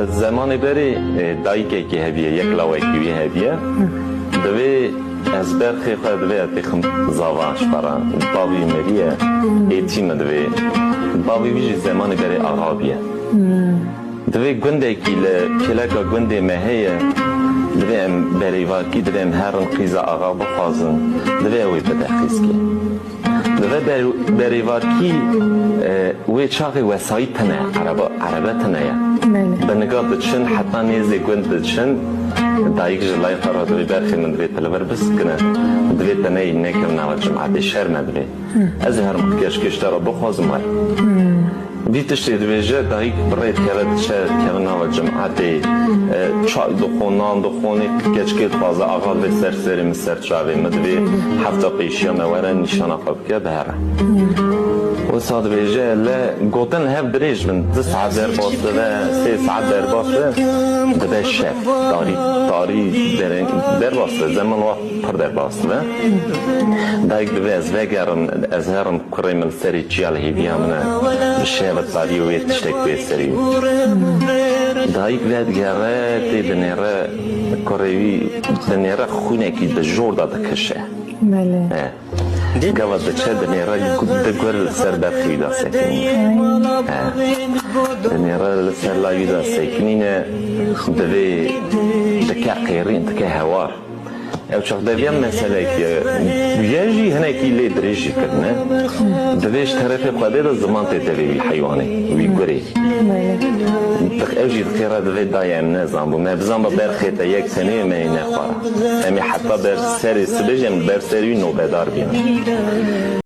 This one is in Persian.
زمان بری دایکی که هبیه یک لاوکی وی هبیه دوی از برخی خود دوی اتخم زاوانش برا باوی مریه ایتیم دوی باوی ویجی زمان بری آغابیه دوی گنده کی لکلکا گنده مهیه دوی ام بری واکی دوی ام هرن قیزا آغا بخوازن دوی اوی بدخیز کی دوی بری واکی وی چاقی وسایی تنه عربه تنه بنگاه دچن حتی نیزی گند دچن دایک جلای قرار دوی برخی من دوی تلور بس کنه دوی تنه نکم نوال جمعه شر ندوی از هر مکش کشتر را بخوازم های دیتش دویجه دایک برایت کرد شد که نوال جمعه چای دخونان دخونی کچکیت فازه آقا به سرسری مسر چاوی مدوی هفته پیشی مواره نشانه خواب که بهره و ساعت بیجه لی گوتن هف دریج من 2 ساعت در باسته و 3 ساعت در باسته دبه شف داری در باسته زمان وقت پر در باسته دایک دوی از وگرن از هرم کریم سری چیال هیوی همونه شفت داری و تشتک به سری دایک وید گره تی دنیره کریوی دنیره خونه کی دجور داده کشه گواد بچه دنیره دگور سر برخی دا سکنی دنیره سر لایوی دا سکنینه دوی دکه قیرین دکه هوار او چاق دویم مسئله که بیاجی هنه کی لی دریجی کرنه دویش طرف خواده دا زمان تی دوی حیوانه وی گوری دک اوجی دکیره دوی دایم نظام بو مبزان با برخی تا یک سنه منی نخواره امی حتی بر سری سبجم بر سری نو بدار بیان